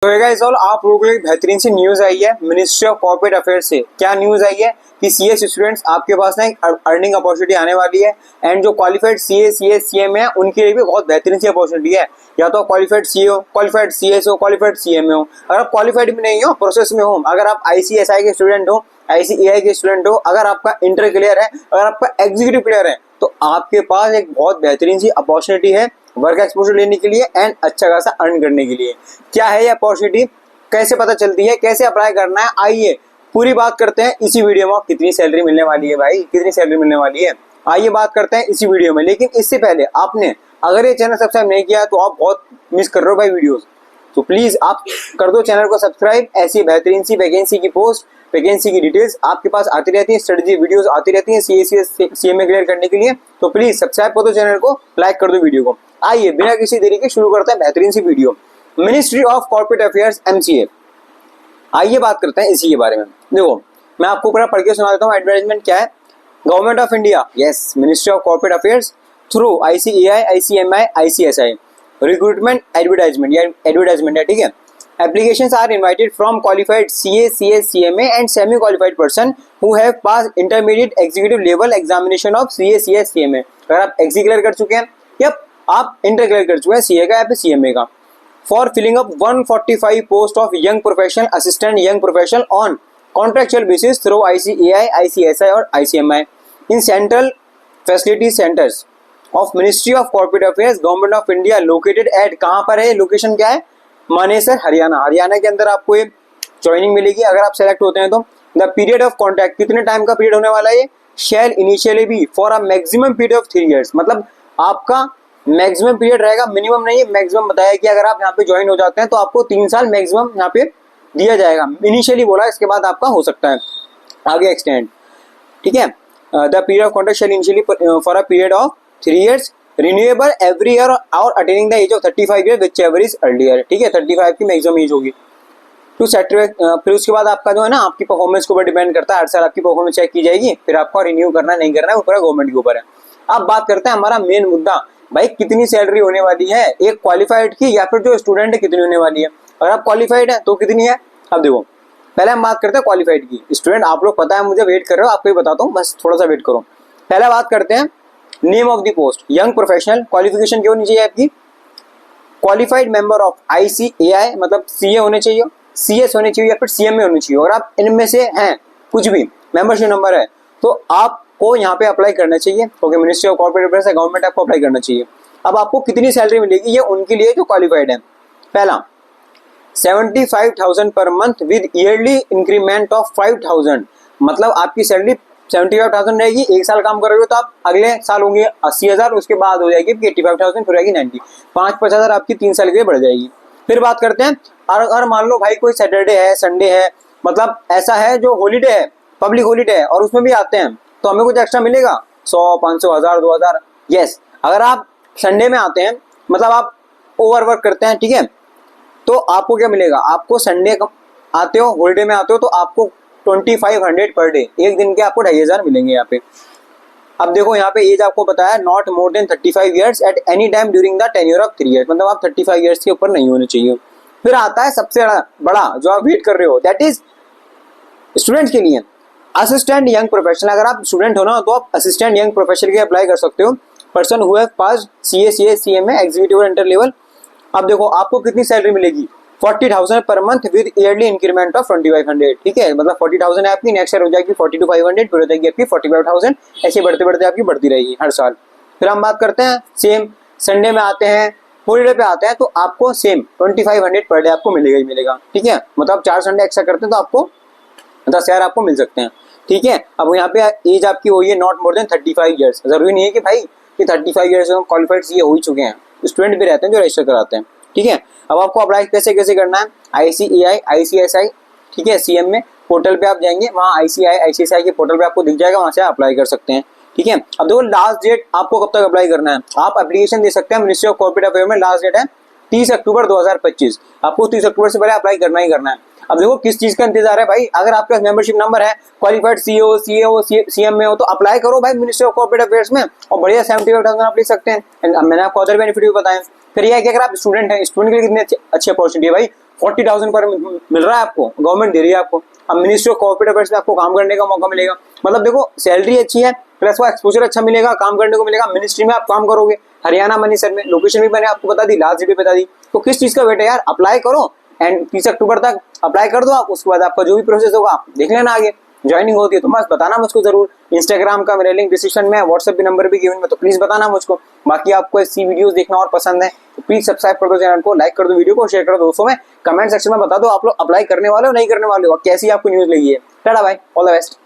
तो guys all आप लोगों को एक बेहतरीन सी न्यूज आई है मिनिस्ट्री ऑफ कॉर्पोरेट अफेयर्स से। क्या न्यूज आई है कि सीएस स्टूडेंट्स आपके पास ना एक अर्निंग अपॉर्चुनिटी आने वाली है एंड जो क्वालिफाइड सीए सीएस सीएम है उनके लिए भी बहुत बेहतरीन सी अपॉर्चुनिटी है। या तो क्वालिफाइड सीए हो, क्वालिफाइड सीएस हो, क्वालिफाइड सीएम हो। अगर आप क्वालिफाइड भी नहीं हो, प्रोसेस में हो, अगर आप आईसीएसआई के स्टूडेंट हो, आईसीएआई के स्टूडेंट हो, अगर आपका इंटर क्लियर है, अगर आपका एग्जीक्यूटिव क्लियर है, तो आपके पास एक बहुत बेहतरीन सी अपॉर्चुनिटी है वर्क एक्सपोजर लेने के लिए एंड अच्छा खासा अर्न करने के लिए। क्या है ये अपॉर्चुनिटी, कैसे पता चलती है, कैसे अप्लाई करना है, आइए पूरी बात करते हैं इसी वीडियो में। कितनी सैलरी मिलने वाली है भाई, कितनी सैलरी मिलने वाली है, आइए बात करते हैं इसी वीडियो में। लेकिन इससे पहले आपने अगर ये चैनल सब्सक्राइब नहीं किया तो आप बहुत मिस कर रहे हो भाई वीडियोस। तो प्लीज आप कर दो चैनल को सब्सक्राइब। ऐसी बेहतरीन सी वैकेंसी की पोस्ट, वैकेंसी की डिटेल्स आपके पास आती रहती है, स्ट्रेटजी वीडियोस आती रहती है सीएमए क्लियर करने के लिए। तो प्लीज सब्सक्राइब कर दो चैनल को, लाइक कर दो वीडियो को। आइए बिना किसी देरी के शुरू करते हैं बेहतरीन सी video. Ministry of corporate affairs MCA, आइए बात करते हैं इसी के बारे में। देखो मैं आपको पूरा पढ़ के सुना देता हूँ एडवर्टाइजमेंट क्या है। Government of India, yes, ministry of corporate affairs through ICAI, ICMI, ICSI recruitment advertisement या एडवर्टाइजमेंट है, ठीक है। Applications are invited from qualified CA, CS, CMA and semi-qualified person who have passed intermediate executive level examination of CA, CS, CMA। अगर आप XC clear कर चुके हैं या आप इंटर क्लियर कर चुके हैं सीए का या फिर सीएमए का। For filling up 145 post of young professional assistant young professional on contractual basis through ICAI, ICSI और ICMI in central facility centres of ministry of corporate affairs government of India located at, कहाँ पर है, location क्या है, मानेसर हरियाणा। हरियाणा के अंदर आपको एक ज्वाइनिंग मिलेगी अगर आप सेलेक्ट होते हैं तो। द पीरियड ऑफ कॉन्ट्रैक्ट, कितने टाइम का पीरियड होने वाला है, shall initially be for a maximum period of 3 years। मतलब आपका मैक्सिमम पीरियड रहेगा, मिनिमम नहीं है, मैक्सिमम बताया कि अगर आप यहाँ पे ज्वाइन हो जाते हैं तो आपको 3 साल मैक्सिमम यहाँ पे दिया जाएगा। इनिशियली बोला, इसके बाद आपका हो सकता है आगे एक्सटेंड, ठीक है। The period of contract shall initially for a period of 3 years renewable every year और attaining the age of 35 year whichever is earlier, ठीक है। 35 की मैक्सिमम एज होगी टू सेटिस्फाई। फिर उसके बाद आपका जो है ना आपकी परफॉर्मेंस के ऊपर डिपेंड करता है, हर साल आपकी परफॉर्मेंस चेक की जाएगी, फिर आपको रिन्यू करना नहीं करना है वो पूरा गवर्नमेंट के ऊपर है। अब बात करते हैं हमारा मेन मुद्दा, भाई कितनी सैलरी होने वाली है एक क्वालिफाइड की या फिर जो स्टूडेंट है कितनी होने वाली है। अगर आप क्वालिफाइड है तो कितनी है, अब देखो पहले हम बात करते हैं क्वालिफाइड की। स्टूडेंट आप लोग पता है मुझे वेट कर रहे हो, आपको ही बताता हूँ, बस थोड़ा सा वेट करो। पहले बात करते हैं name of the post, young professional. Qualification क्यों होनी चाहिए आपकी, क्वालिफाइड मेंबर ऑफ आईसीएआई, मतलब सीए होने चाहिए, सीएस होने चाहिए या फिर सीएमए होने चाहिए। अगर आप इनमें से हैं कुछ भी, मेंबरशिप नंबर है, तो आपको यहाँ पे अप्लाई करना चाहिए। Okay, ministry of corporate affairs है, गवर्नमेंट आपको अप्लाई करना चाहिए। अब आपको कितनी सैलरी मिलेगी ये उनके लिए जो क्वालिफाइड है। पहला 75,000 per month with yearly increment of 5,000, मतलब आपकी सैलरी 75,000 रहेगी। एक साल काम कर रहे हो तो आप अगले साल होंगे 80,000, उसके बाद हो जाएगी 85,000, फिर रहेगी 90, 5,000 आपकी 3 साल के लिए बढ़ जाएगी। फिर बात करते हैं अगर मान लो भाई कोई सैटरडे है, संडे है, मतलब ऐसा है जो हॉलीडे है, पब्लिक हॉलीडे है और उसमें भी आते हैं तो हमें कुछ एक्स्ट्रा मिलेगा 100, 500, 1000, 2000। यस, अगर आप संडे में आते हैं मतलब आप ओवर वर्क करते हैं, ठीक है, तो आपको क्या मिलेगा, आपको संडे आते हो, हॉलीडे में आते हो तो आपको 2500 पर डे, एक दिन के आपको 2500 मिलेंगे यहाँ पे। अब देखो यहाँ पे एज आपको बताया not more than 35 years at any time during the tenure of 3 years, मतलब आप 35 ईयर्स के ऊपर नहीं होने चाहिए। फिर आता है सबसे बड़ा जो आप वेट कर रहे हो, दैट इज स्टूडेंट के लिए असिस्टेंट यंग प्रोफेशनल। अगर आप स्टूडेंट हो ना तो आप असिस्टेंट यंग प्रोफेशनल के अप्लाई कर सकते हो। Person who have passed CA, CS, CMA, executive inter level. अब देखो आपको कितनी सैलरी मिलेगी, 40,000 per month with yearly increment of 2500, ठीक है। मतलब 40,000 है आपकी, नेक्स्ट ईयर हो जाएगी 42,500, फिर हो जाएगी आपकी 45,000, ऐसे बढ़ते बढ़ते आपकी बढ़ती रहेगी हर साल। फिर हम बात करते हैं सेम संडे में आते हैं, हॉलीडे पे आते हैं तो आपको सेम 2500 पर डे आपको मिलेगा ही मिलेगा, ठीक है। मतलब 4 संडे एक्स्ट्रा करते हैं तो आपको 10,000 आपको मिल सकते हैं, ठीक है। अब यहाँ पे एज आपकी हुई है नॉट मोर देन 35 ईयर्स। जरूरी नहीं है कि भाई कि 35 ईयर्स क्वालिफाइड सीए हो ही चुके हैं, स्टूडेंट भी रहते हैं जो रजिस्टर कराते हैं, ठीक है। अब आपको अप्लाई कैसे कैसे करना है, आईसीएआई, आईसीएसआई, ठीक है, सीएम में पोर्टल पे आप जाएंगे, वहाँ आईसीआई, आईसीएसआई के पोर्टल पे आपको दिख जाएगा, वहाँ से अप्लाई कर सकते हैं, ठीक है। अब देखो लास्ट डेट आपको कब तक अप्लाई करना है, आप एप्लीकेशन दे सकते हैं मिनिस्ट्री ऑफ कॉर्पोरेट अफेयर में, लास्ट डेट है 30 अक्टूबर 2025। आपको 30 अक्टूबर से पहले अप्लाई करना ही करना है। अब देखो किस चीज का इंतजार है भाई, अगर आपके पास मेंबरशिप नंबर है, क्वालिफाइड सीओ, सीए, सीएम में हो तो अप्लाई करो भाई मिनिस्ट्री ऑफ कॉर्पोरेट अफेयर्स में और बढ़िया 75,000 आप ले सकते हैं। मैंने आपको अदर बेनिफिट भी बताए। फिर यह है कि अगर आप स्टूडेंट हैं, स्टूडेंट के लिए कितनी अच्छी अपॉर्चुनिटी है भाई, 40,000 पर मिल रहा है आपको, गवर्नमेंट दे रही है आपको। अब मिनिस्ट्री ऑफ कॉर्पोरेट अफेयर्स में आपको काम करने का मौका मिलेगा, मतलब देखो सैलरी अच्छी है प्लस वो एक्सपोजर अच्छा मिलेगा, काम करने को मिलेगा, मिनिस्ट्री में आप काम करोगे, हरियाणा मनीसर में, लोकेशन भी मैंने आपको बता दी, लास्ट डेट भी बता दी। तो किस चीज का वेट है यार, अप्लाई करो एंड 30 अक्टूबर तक अप्लाई कर दो आप, उसके बाद आपका जो भी प्रोसेस होगा आप देख लेना आगे। ज्वाइनिंग होती है तो बस बताना मुझको जरूर, इंस्टाग्राम का मेरा लिंक डिस्क्रिप्शन में है, व्हाट्सएप पे नंबर भी गिवन में, तो प्लीज बताना मुझको। बाकी आपको ऐसी वीडियोस देखना और पसंद है तो प्लीज सब्सक्राइब कर दो चैनल को, लाइक कर दो वीडियो को, शेयर कर दो दोस्तों में, कमेंट सेक्शन में बता दो आप लोग अप्लाई करने वाले हो नहीं करने वाले हो, कैसी आपको न्यूज लगी है। Tata bye, all the best.